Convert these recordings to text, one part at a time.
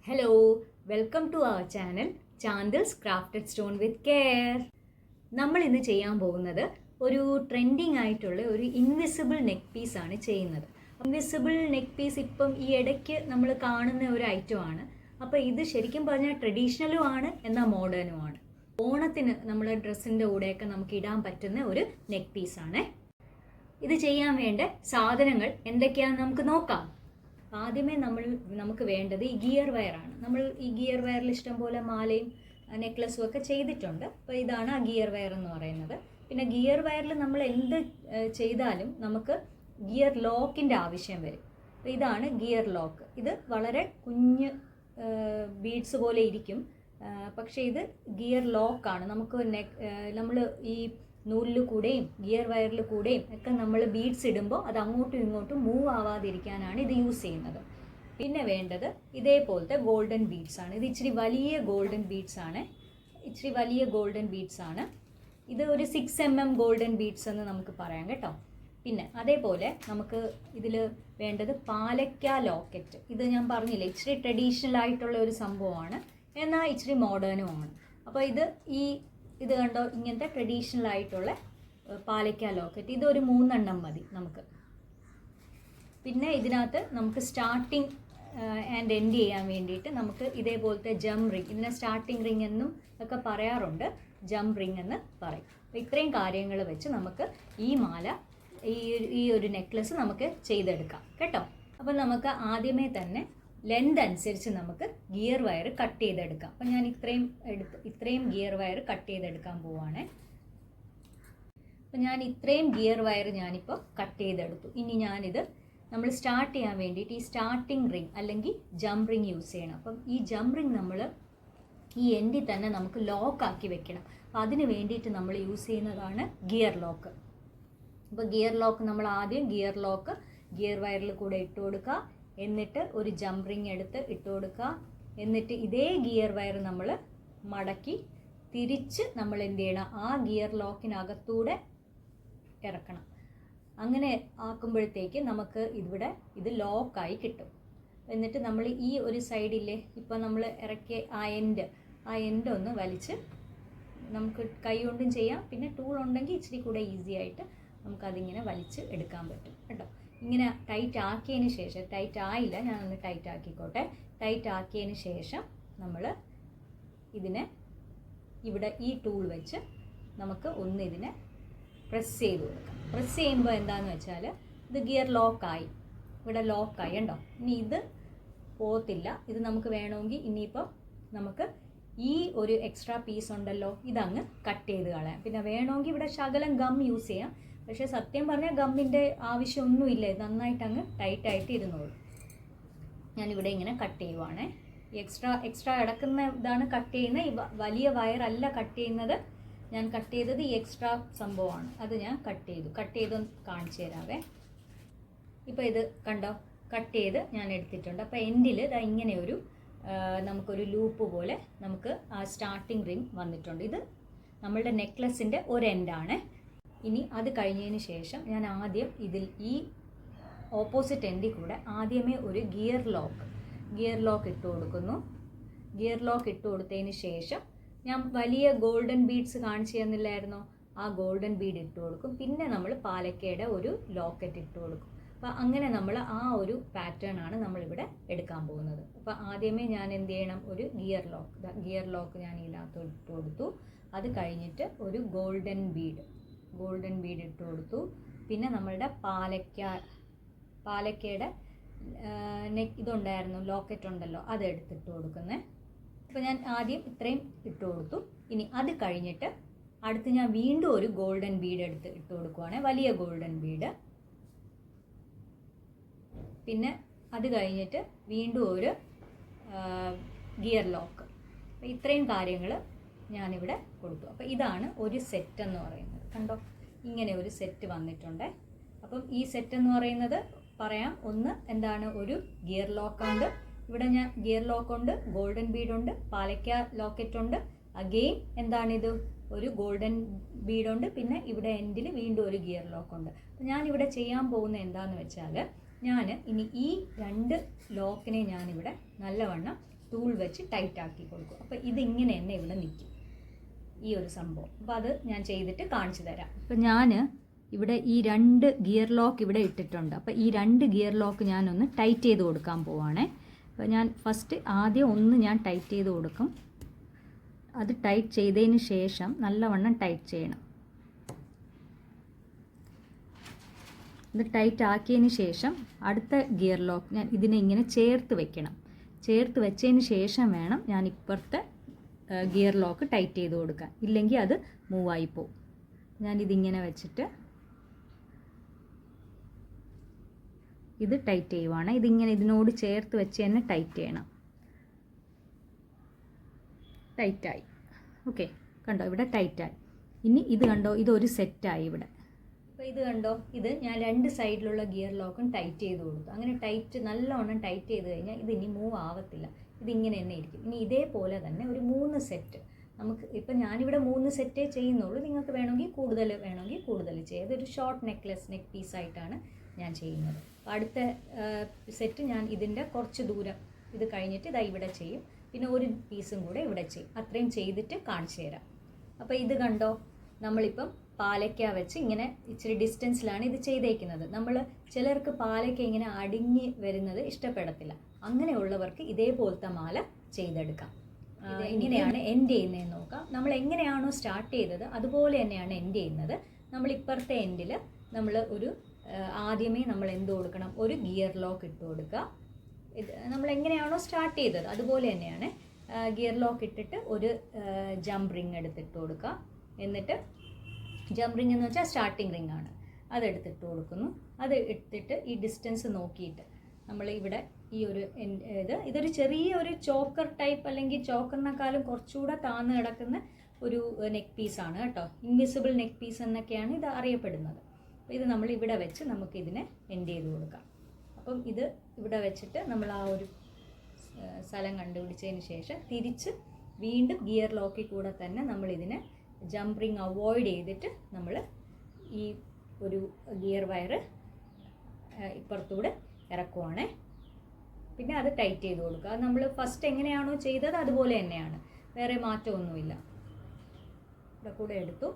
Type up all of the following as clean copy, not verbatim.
Hello, welcome to our channel ചാന്ദിൽസ് crafted stone with care. നമ്മൾ ഇന്ന് ചെയ്യാൻ പോകുന്നത് ഒരു ട്രെൻഡിങ് ആയിട്ടുള്ള ഒരു ഇൻവിസിബിൾ നെക്ക് പീസ് ആണ് ചെയ്യുന്നത്. ഇൻവിസിബിൾ നെക്ക് പീസ് ഇപ്പം ഈ ഇടയ്ക്ക് നമ്മൾ കാണുന്ന ഒരു ഐറ്റമാണ്. അപ്പോൾ ഇത് ശരിക്കും പറഞ്ഞാൽ ട്രഡീഷണലും ആണ്, എന്നാൽ മോഡേണും ആണ്. ഓണത്തിന് നമ്മളെ ഡ്രസ്സിൻ്റെ കൂടെയൊക്കെ നമുക്ക് ഇടാൻ പറ്റുന്ന ഒരു നെക്ക് പീസാണ്. ഇത് ചെയ്യാൻ വേണ്ട സാധനങ്ങൾ എന്തൊക്കെയാണെന്ന് നമുക്ക് നോക്കാം. ആദ്യമേ നമുക്ക് വേണ്ടത് ഈ ഗിയർ വയറാണ്. നമ്മൾ ഈ ഗിയർ വയറിൽ ഇഷ്ടംപോലെ മാലയും നെക്ലസും ഒക്കെ ചെയ്തിട്ടുണ്ട്. അപ്പോൾ ഇതാണ് ആ ഗിയർ വയർ എന്ന് പറയുന്നത്. പിന്നെ ഗിയർ വയറിൽ നമ്മൾ എന്ത് ചെയ്താലും നമുക്ക് ഗിയർ ലോക്കിൻ്റെ ആവശ്യം വരും. അപ്പോൾ ഇതാണ് ഗിയർ ലോക്ക്. ഇത് വളരെ കുഞ്ഞ് ബീഡ്സ് പോലെ ഇരിക്കും, പക്ഷേ ഇത് ഗിയർ ലോക്കാണ്. നമ്മൾ ഈ നൂലിൽ കൂടെയും ഗിയർ വയറിൽ കൂടെയും ഒക്കെ നമ്മൾ ബീഡ്സ് ഇടുമ്പോൾ അത് അങ്ങോട്ടും ഇങ്ങോട്ടും മൂവ് ആവാതിരിക്കാനാണ് ഇത് യൂസ് ചെയ്യുന്നത്. പിന്നെ വേണ്ടത് ഇതേപോലത്തെ ഗോൾഡൻ ബീഡ്സ് ആണ്. ഇത് ഇച്ചിരി വലിയ ഗോൾഡൻ ബീഡ്സ് ആണ്. ഇത് ഒരു 6 mm ഗോൾഡൻ ബീഡ്സ് എന്ന് നമുക്ക് പറയാം കേട്ടോ. പിന്നെ അതേപോലെ നമുക്ക് ഇതിൽ വേണ്ടത് പാലക്ക ലോക്കറ്റ്. ഇത് ഞാൻ പറഞ്ഞില്ലേ, ഇച്ചിരി ട്രഡീഷണൽ ആയിട്ടുള്ള ഒരു സംഭവമാണ്, എന്നാൽ ഇച്ചിരി മോഡേണുമാണ്. അപ്പോൾ ഇത് കണ്ടോ, ഇങ്ങനത്തെ ട്രഡീഷണൽ ആയിട്ടുള്ള പാലക്ക ലോക്കറ്റ്. ഇതൊരു 3 എണ്ണം മതി നമുക്ക്. പിന്നെ ഇതിനകത്ത് നമുക്ക് സ്റ്റാർട്ടിങ് ആൻഡ് എൻഡ് ചെയ്യാൻ വേണ്ടിയിട്ട് നമുക്ക് ഇതേപോലത്തെ ജം റിങ്, ഇതിനെ സ്റ്റാർട്ടിങ് റിങ് എന്നും ഒക്കെ പറയാറുണ്ട്, ജം റിങ് എന്ന് പറയും. അപ്പോൾ ഇത്രയും കാര്യങ്ങൾ വെച്ച് നമുക്ക് ഈ മാല, ഈ ഒരു നെക്ലസ് നമുക്ക് ചെയ്തെടുക്കാം കേട്ടോ. അപ്പോൾ നമുക്ക് ആദ്യമേ തന്നെ ലെന്ത് അനുസരിച്ച് നമുക്ക് ഗിയർ വയർ കട്ട് ചെയ്തെടുക്കാം. അപ്പം ഞാൻ ഇത്രയും ഗിയർ വയർ കട്ട് ചെയ്തെടുക്കാൻ പോവുകയാണ്. അപ്പം ഞാൻ ഇത്രയും ഗിയർ വയർ ഞാനിപ്പോൾ കട്ട് ചെയ്തെടുത്തു. ഇനി നമ്മൾ സ്റ്റാർട്ട് ചെയ്യാൻ വേണ്ടിയിട്ട് ഈ സ്റ്റാർട്ടിങ് റിങ് അല്ലെങ്കിൽ ജം റിങ് യൂസ് ചെയ്യണം. അപ്പം ഈ ജം റിങ് നമ്മൾ ഈ എൻഡിൽ തന്നെ നമുക്ക് ലോക്കാക്കി വെക്കണം. അപ്പം അതിന് വേണ്ടിയിട്ട് നമ്മൾ യൂസ് ചെയ്യുന്നതാണ് ഗിയർ ലോക്ക്. അപ്പോൾ ഗിയർ ലോക്ക് നമ്മൾ ആദ്യം ഗിയർ വയറിൽ കൂടെ ഇട്ട് കൊടുക്കുക. എന്നിട്ട് ഒരു ജം റിങ് എടുത്ത് ഇട്ട് കൊടുക്കുക. എന്നിട്ട് ഇതേ ഗിയർ വയർ നമ്മൾ മടക്കി തിരിച്ച് നമ്മൾ എന്ത് ചെയ്യണം, ആ ഗിയർ ലോക്കിനകത്തൂടെ ഇറക്കണം. അങ്ങനെ ആക്കുമ്പോഴത്തേക്ക് നമുക്ക് ഇത് ലോക്കായി കിട്ടും. എന്നിട്ട് നമ്മൾ ഈ ഒരു സൈഡില്ലേ, ഇപ്പോൾ നമ്മൾ ഇറക്കിയ ആ എൻഡ് ഒന്ന് വലിച്ച് നമുക്ക് കൈ കൊണ്ടും ചെയ്യാം. പിന്നെ ടൂൾ ഉണ്ടെങ്കിൽ ഇച്ചിരി കൂടെ ഈസി ആയിട്ട് നമുക്കതിങ്ങനെ വലിച്ച് എടുക്കാൻ പറ്റും കേട്ടോ. ഇങ്ങനെ ടൈറ്റ് ആക്കിയതിന് ശേഷം, ടൈറ്റ് ആയില്ല, ഞാനൊന്ന് ടൈറ്റ് ആക്കിക്കോട്ടെ. ടൈറ്റ് ആക്കിയതിന് ശേഷം നമ്മൾ ഇതിനെ ഇവിടെ ഈ ടൂൾ വെച്ച് നമുക്ക് ഇതിനെ പ്രസ് ചെയ്ത് കൊടുക്കാം. പ്രസ് ചെയ്യുമ്പോൾ എന്താണെന്ന് വെച്ചാൽ ഇത് ഗിയർ ലോക്കായി, ഇവിടെ ലോക്കായി ഉണ്ടോ. ഇനി ഇത് പോകത്തില്ല. ഇത് നമുക്ക് വേണമെങ്കിൽ ഇനിയിപ്പോൾ നമുക്ക് ഈ ഒരു എക്സ്ട്രാ പീസ് ഉണ്ടല്ലോ, ഇതങ്ങ് കട്ട് ചെയ്ത് കളയാം. പിന്നെ വേണമെങ്കിൽ ഇവിടെ ശകലം ഗം യൂസ് ചെയ്യാം. പക്ഷേ സത്യം പറഞ്ഞാൽ ഗമ്മിൻ്റെ ആവശ്യമൊന്നുമില്ല, നന്നായിട്ട് അങ്ങ് ടൈറ്റായിട്ട് ഇരുന്നോളൂ. ഞാനിവിടെ ഇങ്ങനെ കട്ട് ചെയ്യുവാണ്. എക്സ്ട്രാ കിടക്കുന്ന ഇതാണ് കട്ട് ചെയ്യുന്നത്. ഈ വലിയ വയറല്ല കട്ട് ചെയ്യുന്നത്. ഞാൻ കട്ട് ചെയ്തത് ഈ എക്സ്ട്രാ സംഭവമാണ്, അത് ഞാൻ കട്ട് ചെയ്ത് കാണിച്ചു തരാവേ. ഇപ്പോൾ ഇത് കണ്ടോ, കട്ട് ചെയ്ത് ഞാൻ എടുത്തിട്ടുണ്ട്. അപ്പോൾ എൻഡിൽ ഇങ്ങനെ നമുക്കൊരു ലൂപ്പ് പോലെ നമുക്ക് ആ സ്റ്റാർട്ടിങ് റിങ് വന്നിട്ടുണ്ട്. ഇത് നമ്മളുടെ നെക്ലസിൻ്റെ ഒരു എൻഡാണ്. ഇനി അത് കഴിഞ്ഞതിന് ശേഷം ഞാൻ ആദ്യം ഈ ഓപ്പോസിറ്റ് എൻഡിൽ കൂടെ ആദ്യമേ ഒരു ഗിയർ ലോക്ക് ഇട്ട് കൊടുക്കുന്നു. ഗിയർ ലോക്ക് ഇട്ട് കൊടുത്തതിന് ശേഷം ഞാൻ വലിയ ഗോൾഡൻ ബീഡ്സ് കാണിച്ചു തന്നില്ലായിരുന്നോ, ആ ഗോൾഡൻ ബീഡ് ഇട്ട് കൊടുക്കും. പിന്നെ നമ്മൾ പാലക്കയുടെ ഒരു ലോക്കറ്റ് ഇട്ട് കൊടുക്കും. അപ്പോൾ അങ്ങനെ നമ്മൾ ആ ഒരു പാറ്റേൺ ആണ് നമ്മളിവിടെ എടുക്കാൻ പോകുന്നത്. അപ്പോൾ ആദ്യമേ ഞാൻ എന്ത് ചെയ്യണം, ഒരു ഗിയർ ലോക്ക് ഞാൻ ഇതിനകത്ത് ഇട്ട് കൊടുത്തു. അത് കഴിഞ്ഞിട്ട് ഒരു ഗോൾഡൻ ബീഡ് ഇട്ട് കൊടുത്തു. പിന്നെ നമ്മളുടെ പാലക്കയുടെ ഇതുണ്ടായിരുന്നു, ലോക്കറ്റ് ഉണ്ടല്ലോ, അത് എടുത്തിട്ട് കൊടുക്കുന്നത്. അപ്പോൾ ഞാൻ ആദ്യം ഇത്രയും ഇട്ട് കൊടുത്തു. ഇനി അത് കഴിഞ്ഞിട്ട് അടുത്ത് ഞാൻ വീണ്ടും ഒരു ഗോൾഡൻ ബീഡ് ഇട്ട് കൊടുക്കുവാണ്, വലിയ ഗോൾഡൻ ബീഡ്. പിന്നെ അത് കഴിഞ്ഞിട്ട് വീണ്ടും ഒരു ഗിയർ ലോക്ക്. അപ്പോൾ ഇത്രയും കാര്യങ്ങൾ ഞാനിവിടെ കൊടുത്തു. അപ്പോൾ ഇതാണ് ഒരു സെറ്റ് എന്ന് പറയുന്നത്. കണ്ടോ, ഇങ്ങനെ ഒരു സെറ്റ് വന്നിട്ടുണ്ട്. അപ്പം ഈ സെറ്റ് എന്ന് പറയുന്നത് പറയാം, ഒന്ന് എന്താണ്, ഒരു ഗിയർ ലോക്കുണ്ട്, ഇവിടെ ഞാൻ ഗിയർ ലോക്കുണ്ട്, ഗോൾഡൻ ബീഡുണ്ട്, പാലക്ക ലോക്കറ്റ് ഉണ്ട്, അഗെയിൻ എന്താണിത്, ഒരു ഗോൾഡൻ ബീഡുണ്ട്, പിന്നെ ഇവിടെ എൻഡിൽ വീണ്ടും ഒരു ഗിയർ ലോക്കുണ്ട്. അപ്പം ഞാനിവിടെ ചെയ്യാൻ പോകുന്നത് എന്താണെന്ന് വെച്ചാൽ, ഞാൻ ഇനി ഈ 2 ലോക്കിനെ ഞാനിവിടെ നല്ലവണ്ണം ടൂൾ വെച്ച് ടൈറ്റ് ആക്കി കൊടുക്കും. അപ്പോൾ ഇതിങ്ങനെ തന്നെ ഇവിടെ നിൽക്കും ഈ ഒരു സംഭവം. അപ്പോൾ അത് ഞാൻ ചെയ്തിട്ട് കാണിച്ചു തരാം. അപ്പോൾ ഞാൻ ഇവിടെ ഈ 2 ഗിയർ ലോക്ക് ഇവിടെ ഇട്ടിട്ടുണ്ട്. അപ്പോൾ ഈ 2 ഗിയർ ലോക്ക് ഞാനൊന്ന് ടൈറ്റ് ചെയ്ത് കൊടുക്കാൻ പോവാണേ. അപ്പോൾ ഞാൻ ഫസ്റ്റ് ആദ്യം ഒന്ന് ഞാൻ ടൈറ്റ് ചെയ്ത് കൊടുക്കും. അത് ടൈറ്റ് ചെയ്തതിന് ശേഷം നല്ലവണ്ണം ടൈറ്റ് ചെയ്യണം. ഇത് ടൈറ്റ് ആക്കിയതിന് ശേഷം അടുത്ത ഗിയർ ലോക്ക് ഞാൻ ഇതിനെ ഇങ്ങനെ ചേർത്ത് വെക്കണം. ചേർത്ത് വെച്ചതിന് ശേഷം വേണം ഞാൻ ഇപ്പുറത്തെ ഗിയർ ലോക്ക് ടൈറ്റ് ചെയ്ത് കൊടുക്കാൻ, ഇല്ലെങ്കിൽ അത് മൂവായി പോവും. ഞാനിതിങ്ങനെ വെച്ചിട്ട് ഇത് ടൈറ്റ് ചെയ്യുവാണ്. ഇതിങ്ങനെ ഇതിനോട് ചേർത്ത് വെച്ച് തന്നെ ടൈറ്റ് ചെയ്യണം. ടൈറ്റായി. ഓക്കെ, കണ്ടോ ഇവിടെ ടൈറ്റായി. ഇനി ഇത് കണ്ടോ, ഇതൊരു സെറ്റായി ഇവിടെ. അപ്പോൾ ഇത് കണ്ടോ, ഇത് ഞാൻ 2 സൈഡിലുള്ള ഗിയർ ലോക്കും ടൈറ്റ് ചെയ്ത് കൊടുത്തു. അങ്ങനെ നല്ലവണ്ണം ടൈറ്റ് ചെയ്ത് കഴിഞ്ഞാൽ ഇത് ഇനി മൂവ് ആവത്തില്ല, ഇതിങ്ങനെ തന്നെ ഇരിക്കും. ഇനി ഇതേപോലെ തന്നെ ഒരു 3 സെറ്റ് നമുക്ക്, ഇപ്പം ഞാനിവിടെ 3 സെറ്റേ ചെയ്യുന്നുള്ളൂ. നിങ്ങൾക്ക് വേണമെങ്കിൽ കൂടുതൽ ചെയ്യാം. ഇതൊരു ഷോർട്ട് നെക്ക് പീസായിട്ടാണ് ഞാൻ ചെയ്യുന്നത്. അടുത്ത സെറ്റ് ഞാൻ ഇതിൻ്റെ കുറച്ച് ദൂരം ഇത് കഴിഞ്ഞിട്ട് ഇതാ ഇവിടെ ചെയ്യും. പിന്നെ ഒരു പീസും കൂടെ ഇവിടെ ചെയ്യും. അത്രയും ചെയ്തിട്ട് കാണിച്ചു തരാം. അപ്പോൾ ഇത് കണ്ടോ, നമ്മളിപ്പം പാലയ്ക്ക വെച്ച് ഇങ്ങനെ ഇച്ചിരി ഡിസ്റ്റൻസിലാണ് ഇത് ചെയ്തേക്കുന്നത്. ചിലർക്ക് പാലയ്ക്ക ഇങ്ങനെ അടിഞ്ഞ് വരുന്നത് ഇഷ്ടപ്പെടത്തില്ല. അങ്ങനെയുള്ളവർക്ക് ഇതേപോലത്തെ മാല ചെയ്തെടുക്കാം. എങ്ങനെയാണ് എൻഡ് ചെയ്യുന്നതെന്ന് നോക്കാം. നമ്മൾ എങ്ങനെയാണോ സ്റ്റാർട്ട് ചെയ്തത് അതുപോലെ തന്നെയാണ് എൻഡ് ചെയ്യുന്നത്. നമ്മൾ ഇപ്പുറത്തെ എൻഡിൽ ആദ്യമേ നമ്മൾ എന്ത് കൊടുക്കണം, ഒരു ഗിയർ ലോക്ക് ഇട്ട് കൊടുക്കുക. ഇത് നമ്മൾ എങ്ങനെയാണോ സ്റ്റാർട്ട് ചെയ്തത് അതുപോലെ തന്നെയാണ്. ഗിയർ ലോക്ക് ഇട്ടിട്ട് ഒരു ജംപ് റിങ് എടുത്തിട്ട് കൊടുക്കുക. എന്നിട്ട് ജംപ് റിങ് എന്ന് വെച്ചാൽ സ്റ്റാർട്ടിങ് റിങ് ആണ്, അതെടുത്തിട്ട് കൊടുക്കുന്നു. അത് എടുത്തിട്ട് ഈ ഡിസ്റ്റൻസ് നോക്കിയിട്ട് നമ്മൾ ഇവിടെ ഈ ഒരു ഇതൊരു ചെറിയൊരു ചോക്കർ ടൈപ്പ്, അല്ലെങ്കിൽ ചോക്കറിനെക്കാളും കുറച്ചുകൂടെ താന്ന് കിടക്കുന്ന ഒരു നെക്ക് പീസാണ് കേട്ടോ. ഇൻവിസിബിൾ നെക്ക് പീസ് എന്നൊക്കെയാണ് ഇത് അറിയപ്പെടുന്നത്. അപ്പോൾ ഇത് നമ്മൾ ഇവിടെ വെച്ച് നമുക്കിതിനെ എൻഡ് ചെയ്ത് കൊടുക്കാം. അപ്പം ഇത് ഇവിടെ വെച്ചിട്ട് നമ്മൾ ആ ഒരു സ്ഥലം കണ്ടുപിടിച്ചതിന് ശേഷം തിരിച്ച് വീണ്ടും ഗിയർ ലോക്കിൽ കൂടെ തന്നെ നമ്മളിതിനെ ജംപ് റിങ് അവോയ്ഡ് ചെയ്തിട്ട് നമ്മൾ ഈ ഒരു ഗിയർ വയർ ഇപ്പുറത്തൂടെ ഇറക്കുവാണേ. പിന്നെ അത് ടൈറ്റ് ചെയ്ത് കൊടുക്കുക. അത് നമ്മൾ ഫസ്റ്റ് എങ്ങനെയാണോ ചെയ്തത് അതുപോലെ തന്നെയാണ്, വേറെ മാറ്റമൊന്നുമില്ല. ഇവിടെ കൂടെ എടുത്തു.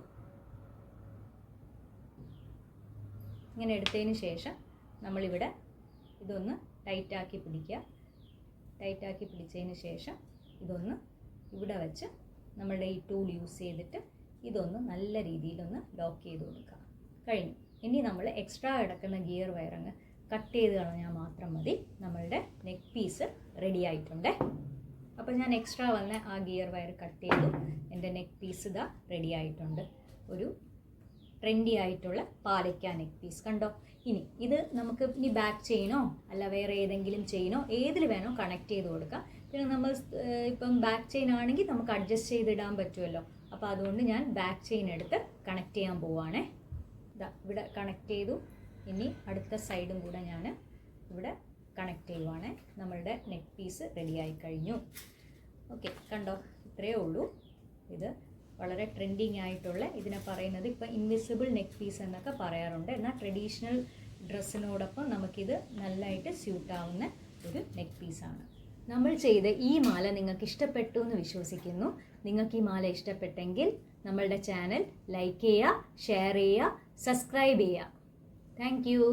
ഇങ്ങനെ എടുത്തതിന് ശേഷം നമ്മളിവിടെ ഇതൊന്ന് ടൈറ്റാക്കി പിടിക്കുക. ടൈറ്റാക്കി പിടിച്ചതിന് ശേഷം ഇതൊന്ന് ഇവിടെ വെച്ച് നമ്മളുടെ ഈ ടൂൾ യൂസ് ചെയ്തിട്ട് ഇതൊന്ന് നല്ല രീതിയിലൊന്ന് ലോക്ക് ചെയ്ത് കൊടുക്കുക. കഴിഞ്ഞു. ഇനി നമ്മൾ എക്സ്ട്രാ കിടക്കുന്ന ഗിയർ വയറങ്ങ് കട്ട് ചെയ്ത് കളഞ്ഞാൽ മാത്രം മതി. നമ്മളുടെ നെക്ക് പീസ് റെഡി ആയിട്ടുണ്ട്. അപ്പോൾ ഞാൻ എക്സ്ട്രാ വന്ന ആ ഗിയർ വയർ കട്ട് ചെയ്തു. എൻ്റെ നെക്ക് പീസ് ഇതാ റെഡി ആയിട്ടുണ്ട്. ഒരു ട്രെൻഡി ആയിട്ടുള്ള പാലയ്ക്ക നെക്ക് പീസ് കണ്ടോ. ഇനി ഇത് നമുക്ക് ഇനി ബാക്ക് ചെയിനോ അല്ല വേറെ ഏതെങ്കിലും ചെയിനോ ഏതിൽ വേണോ കണക്ട് ചെയ്ത് കൊടുക്കാം. പിന്നെ നമ്മൾ ഇപ്പം ബാക്ക് ചെയിൻ ആണെങ്കിൽ നമുക്ക് അഡ്ജസ്റ്റ് ചെയ്തിടാൻ പറ്റുമല്ലോ. അപ്പോൾ അതുകൊണ്ട് ഞാൻ ബാക്ക് ചെയിൻ എടുത്ത് കണക്ട് ചെയ്യാൻ പോവുകയാണേ. ഇതാ ഇവിടെ കണക്ട് ചെയ്തു. ഇനി അടുത്ത സൈഡും കൂടെ ഞാൻ ഇവിടെ കണക്ട് ചെയ്യുവാണേ. നമ്മളുടെ നെക്ക് പീസ് റെഡിയായി കഴിഞ്ഞു. ഓക്കെ, കണ്ടോ, ഇത്രയേ ഉള്ളൂ. ഇത് വളരെ ട്രെൻഡിങ് ആയിട്ടുള്ള, ഇതിനെ പറയുന്നത് ഇപ്പോൾ ഇൻവിസിബിൾ നെക്ക് പീസ് എന്നൊക്കെ പറയാറുണ്ട്. എന്നാൽ ട്രഡീഷണൽ ഡ്രസ്സിനോടൊപ്പം നമുക്കിത് നല്ലതായിട്ട് സ്യൂട്ടാവുന്ന ഒരു നെക്ക് പീസാണ്. നമ്മൾ ചെയ്ത ഈ മാല നിങ്ങൾക്ക് ഇഷ്ടപ്പെട്ടു എന്ന് വിശ്വസിക്കുന്നു. നിങ്ങൾക്ക് ഈ മാല ഇഷ്ടപ്പെട്ടെങ്കിൽ നമ്മളുടെ ചാനൽ ലൈക്ക് ചെയ്യുക, ഷെയർ ചെയ്യുക, സബ്സ്ക്രൈബ് ചെയ്യുക. Thank you.